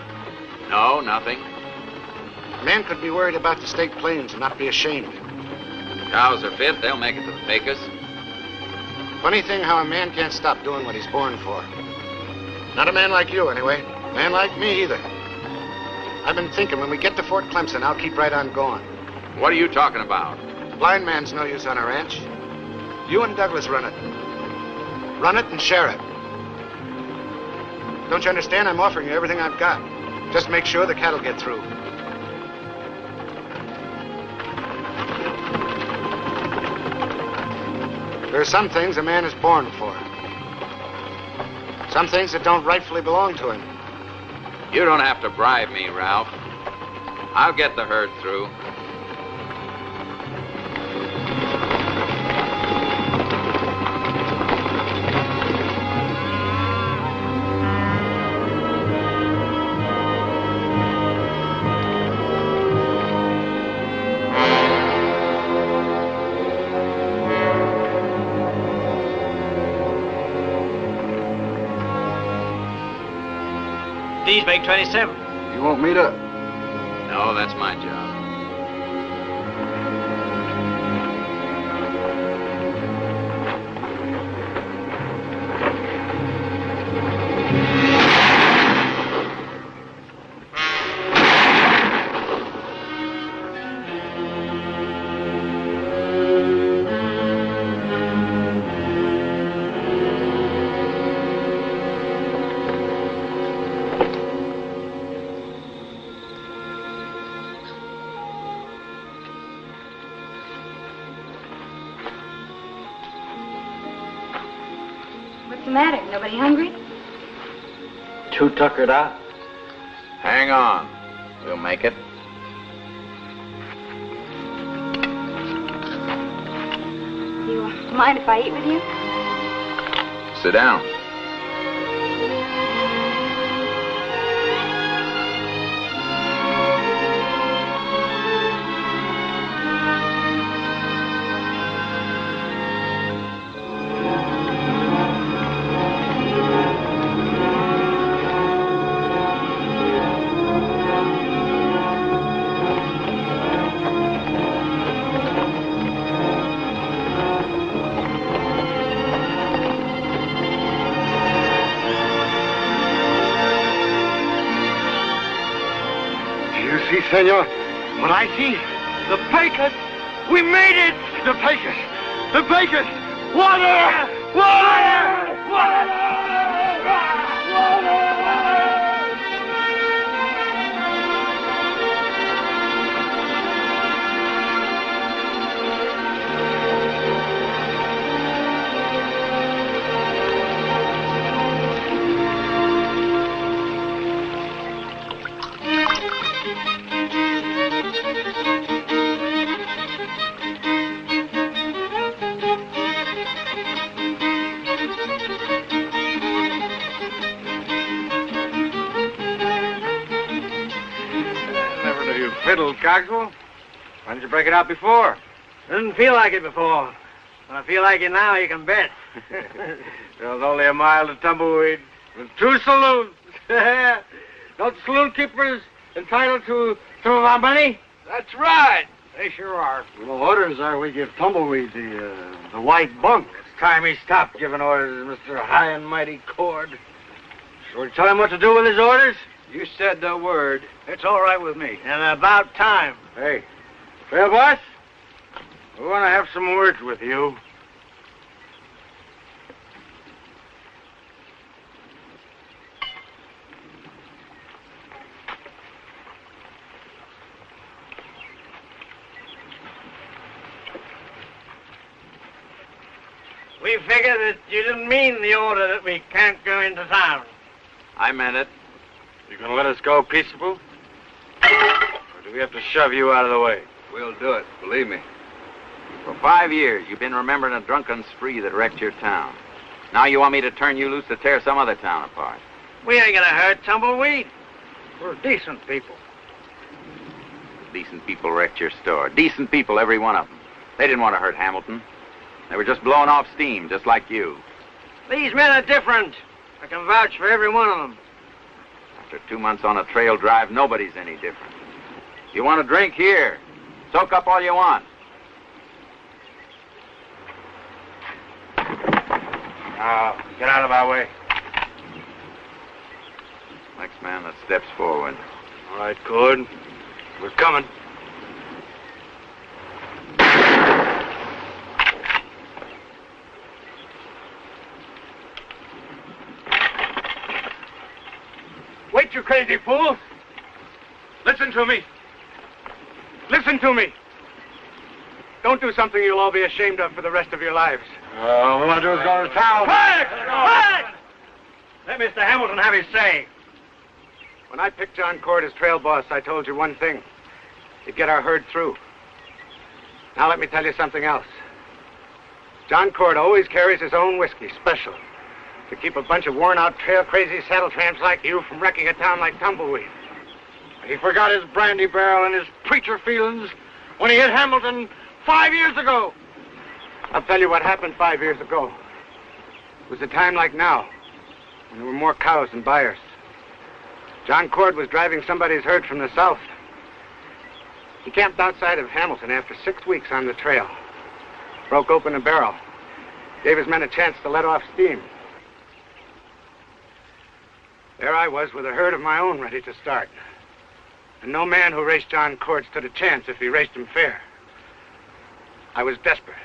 No, nothing. A man could be worried about the State Plains and not be ashamed. Cows are fit, they'll make it to the Pecos. Funny thing how a man can't stop doing what he's born for. Not a man like you, anyway. Man like me, either. I've been thinking, when we get to Fort Clemson, I'll keep right on going. What are you talking about? Blind man's no use on a ranch. You and Douglas run it. Run it and share it. Don't you understand? I'm offering you everything I've got. Just make sure the cattle get through. There are some things a man is born for. Some things that don't rightfully belong to him. You don't have to bribe me, Ralph. I'll get the herd through. these make 27. You won't meet up? No, that's my job. What's the matter? Nobody hungry? Too tuckered out. Hang on. We'll make it. Do you mind if I eat with you? Sit down. See, senor, what I see? The Pecos! We made it! The Pecos! The Pecos! Water! Water! Fiddle, Cogswell. Why didn't you break it out before? Didn't feel like it before. When I feel like it now, you can bet. There's only a mile to Tumbleweed with 2 saloons. Don't saloon keepers entitled to some of our money? That's right. They sure are. Well, orders are we give Tumbleweed the white bunk. It's time he stopped giving orders, Mr. High and Mighty Cord. Shall we tell him what to do with his orders? You said the word. It's all right with me. And about time. Hey, Trail Boss, we want to have some words with you. We figure that you didn't mean the order that we can't go into town. I meant it. You gonna let us go peaceable? Or do we have to shove you out of the way? We'll do it, believe me. For 5 years, you've been remembering a drunken spree that wrecked your town. Now you want me to turn you loose to tear some other town apart. We ain't gonna hurt Tumbleweed. We're decent people. Decent people wrecked your store. Decent people, every one of them. They didn't want to hurt Hamilton. They were just blowing off steam, just like you. These men are different. I can vouch for every one of them. After 2 months on a trail drive, nobody's any different. You want a drink? Here. Soak up all you want. Now, get out of our way. Next man that steps forward. All right, Cord. We're coming. Wait, you crazy fool! Listen to me. Listen to me. Don't do something you'll all be ashamed of for the rest of your lives. All we want to do is go to town. Quiet! Quiet! Let Mr. Hamilton have his say. When I picked John Cord as trail boss, I told you one thing. You'd get our herd through. Now let me tell you something else. John Cord always carries his own whiskey, special, to keep a bunch of worn-out, trail-crazy saddle tramps like you from wrecking a town like Tumbleweed. He forgot his brandy barrel and his preacher feelings when he hit Hamilton 5 years ago. I'll tell you what happened 5 years ago. It was a time like now, when there were more cows than buyers. John Cord was driving somebody's herd from the south. He camped outside of Hamilton after 6 weeks on the trail. Broke open a barrel. Gave his men a chance to let off steam. There I was with a herd of my own ready to start. And no man who raced John Cord stood a chance if he raced him fair. I was desperate.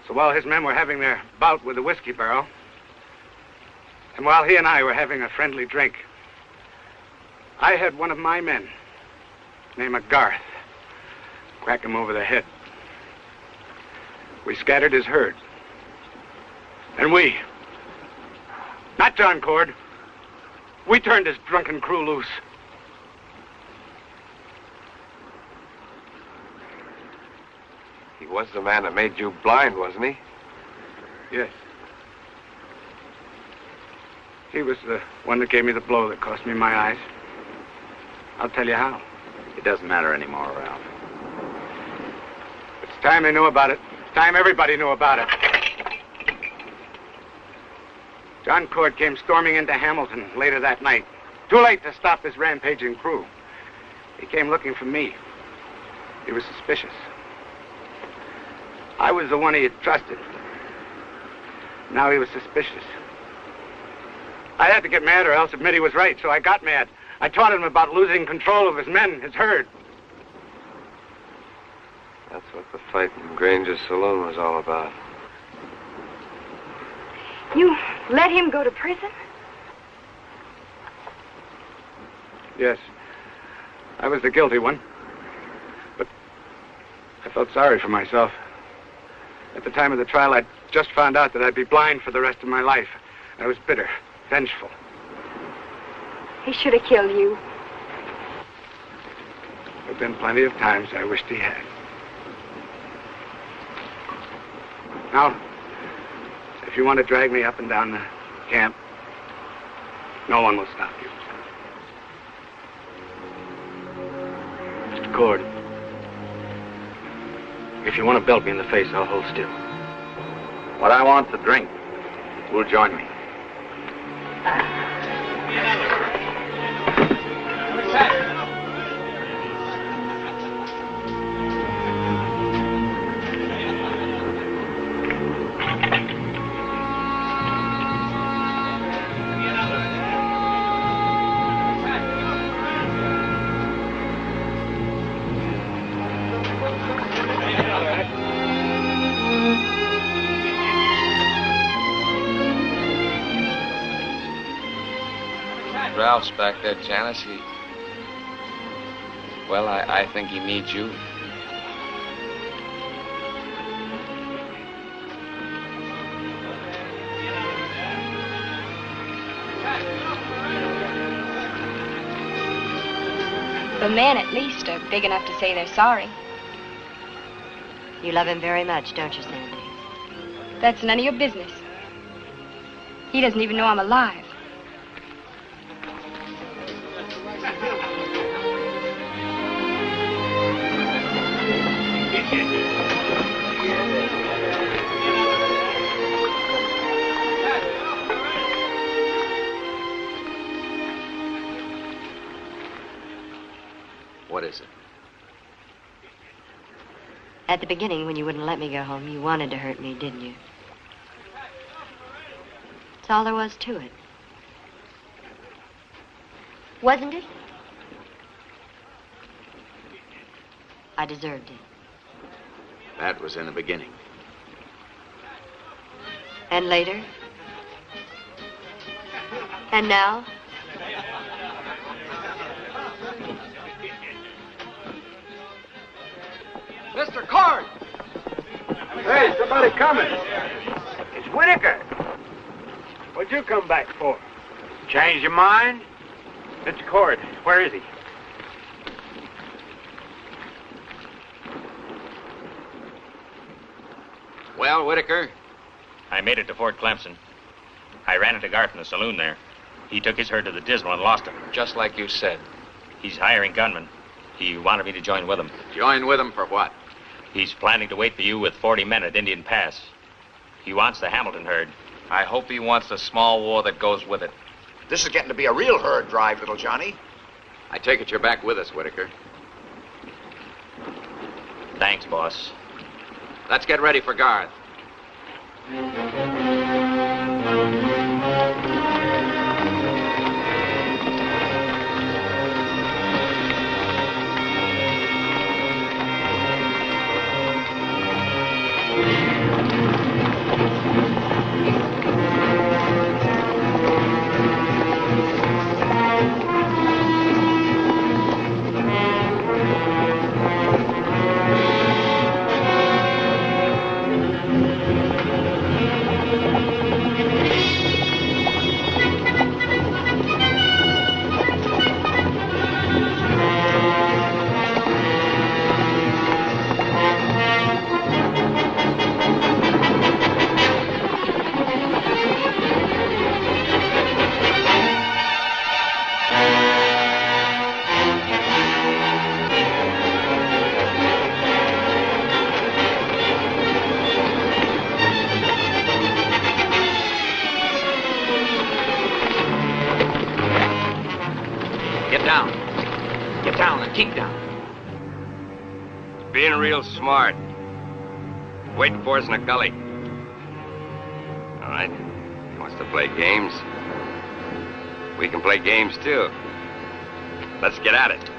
So while his men were having their bout with the whiskey barrel, and while he and I were having a friendly drink, I had one of my men, named Garth, crack him over the head. We scattered his herd. And we, not John Cord, we turned his drunken crew loose. He was the man that made you blind, wasn't he? Yes. He was the one that gave me the blow that cost me my eyes. I'll tell you how. It doesn't matter anymore, Ralph. It's time they knew about it. It's time everybody knew about it. John Cord came storming into Hamilton later that night. Too late to stop his rampaging crew. He came looking for me. He was suspicious. I was the one he had trusted. Now he was suspicious. I had to get mad or else admit he was right, so I got mad. I taught him about losing control of his men, his herd. That's what the fight in Granger's saloon was all about. You let him go to prison? Yes. I was the guilty one. But I felt sorry for myself. At the time of the trial, I'd just found out that I'd be blind for the rest of my life. I was bitter, vengeful. He should have killed you. There have been plenty of times I wished he had. Now, if you want to drag me up and down the camp, no one will stop you. Mr. Cord, if you want to belt me in the face, I'll hold still. What I want's a drink. Who'll join me? Ralph's back there, Janice. Well, I think he needs you. The men, at least, are big enough to say they're sorry. You love him very much, don't you, Sandy? That's none of your business. He doesn't even know I'm alive. What is it? At the beginning, when you wouldn't let me go home, you wanted to hurt me, didn't you? That's all there was to it. Wasn't it? I deserved it. That was in the beginning. And later? And now? Mr. Cord! Hey, somebody coming. It's Whitaker. What'd you come back for? Change your mind? Mr. Cord, where is he? Well, Whitaker? I made it to Fort Clemson. I ran into Garth in the saloon there. He took his herd to the Dismal and lost him. Just like you said. He's hiring gunmen. He wanted me to join with him. Join with him for what? He's planning to wait for you with 40 men at Indian Pass. He wants the Hamilton herd. I hope he wants the small war that goes with it. This is getting to be a real herd drive, little Johnny. I take it you're back with us, Whitaker. Thanks, boss. Let's get ready for Garth. Get down and keep down. Being real smart. Waiting for us in the gully. All right. He wants to play games. We can play games, too. Let's get at it.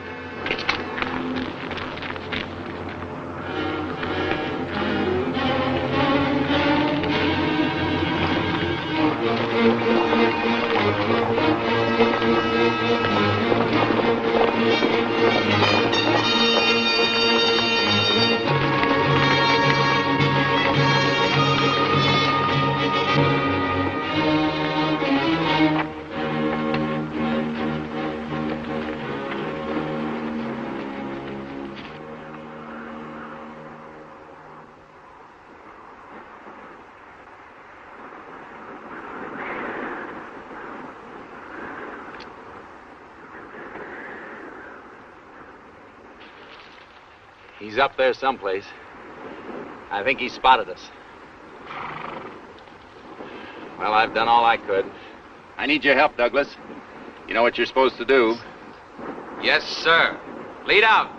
He's up there someplace. I think he spotted us. Well, I've done all I could. I need your help, Douglas. You know what you're supposed to do. Yes, sir. Lead out.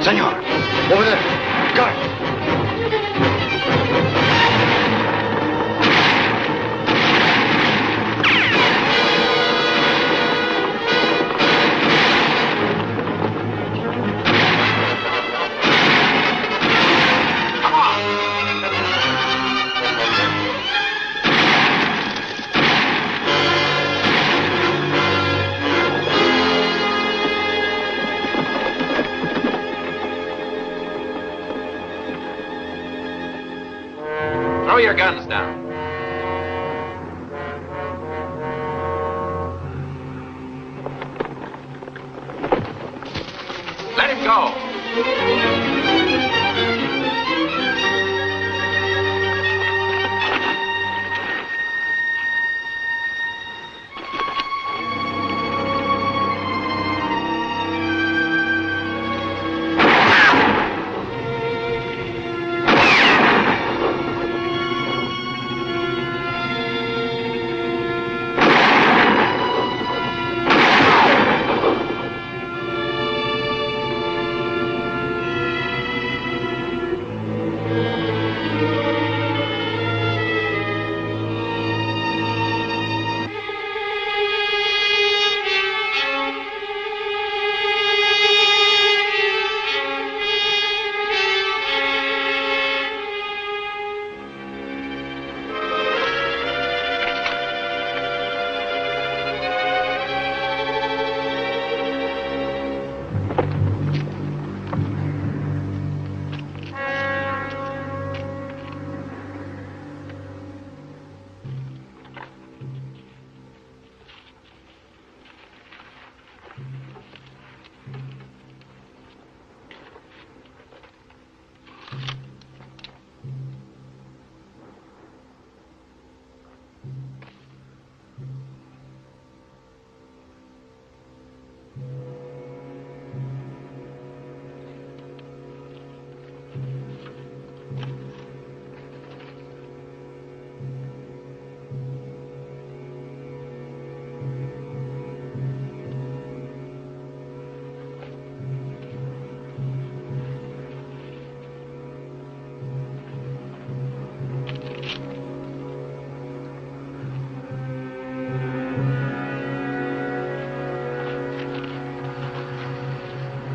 Senor, over there. Guard. Throw your guns down. Let him go.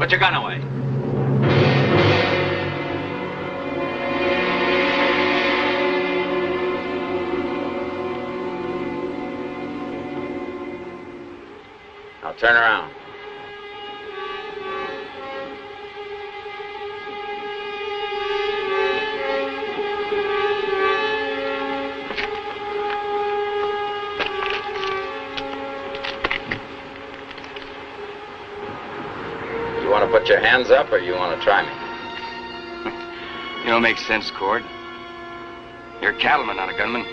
Put your gun away. Now turn around. You want to put your hands up or you want to try me? You don't make sense, Cord. You're a cattleman, not a gunman.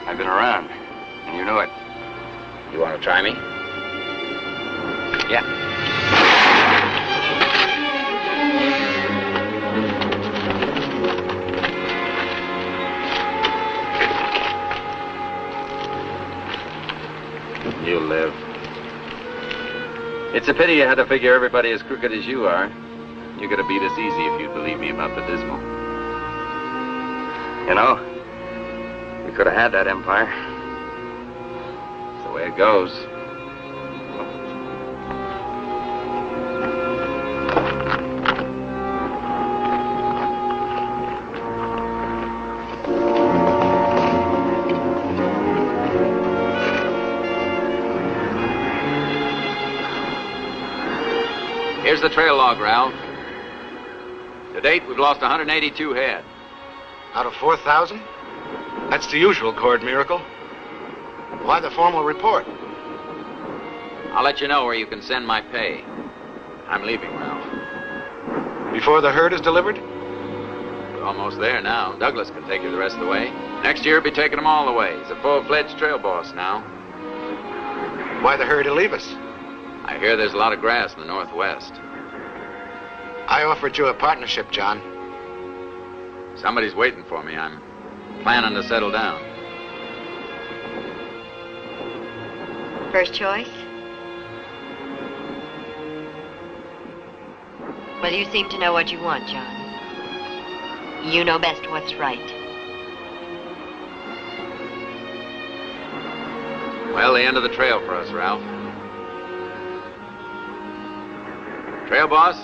I've been around, and you know it. You want to try me? Yeah. You'll live. It's a pity you had to figure everybody as crooked as you are. You could have beat us easy if you'd believe me about the Dismal. You know, we could have had that empire. It's the way it goes. Here's the trail log, Ralph. To date, we've lost 182 head. Out of 4,000? That's the usual Cord miracle. Why the formal report? I'll let you know where you can send my pay. I'm leaving, Ralph. Before the herd is delivered? We're almost there now. Douglas can take you the rest of the way. Next year, he'll be taking them all the way. He's a full-fledged trail boss now. Why the herd to leave us? I hear there's a lot of grass in the northwest. I offered you a partnership, John. Somebody's waiting for me. I'm planning to settle down. First choice? Well, you seem to know what you want, John. You know best what's right. Well, the end of the trail for us, Ralph. Trail boss,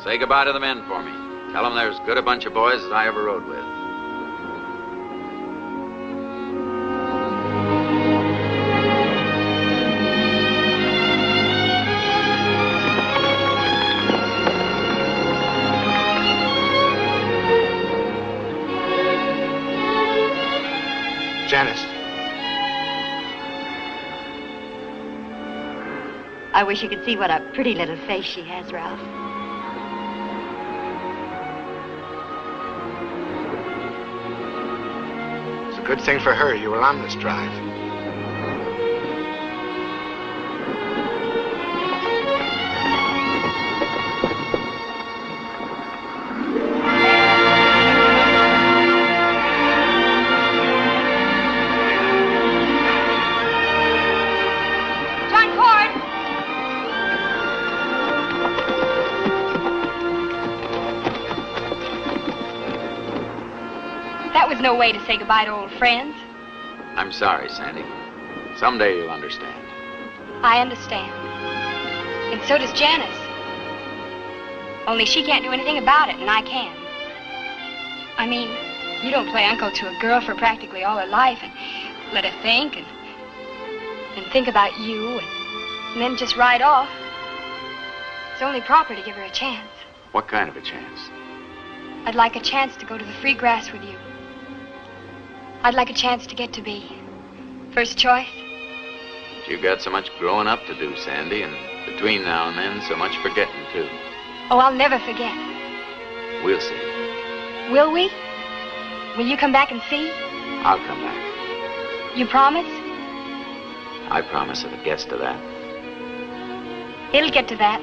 say goodbye to the men for me. Tell them they're as good a bunch of boys as I ever rode with. Janice. I wish you could see what a pretty little face she has, Ralph. It's a good thing for her you were on this drive. That was no way to say goodbye to old friends. I'm sorry, Sandy. Someday you'll understand. I understand. And so does Janice. Only she can't do anything about it, and I can. I mean, you don't play uncle to a girl for practically all her life and let her think and think about you and then just ride off. It's only proper to give her a chance. What kind of a chance? I'd like a chance to go to the free grass with you. I'd like a chance to get to be first choice. You've got so much growing up to do, Sandy, and between now and then, so much forgetting, too. Oh, I'll never forget. We'll see. Will we? Will you come back and see? I'll come back. You promise? I promise if it gets to that. It'll get to that.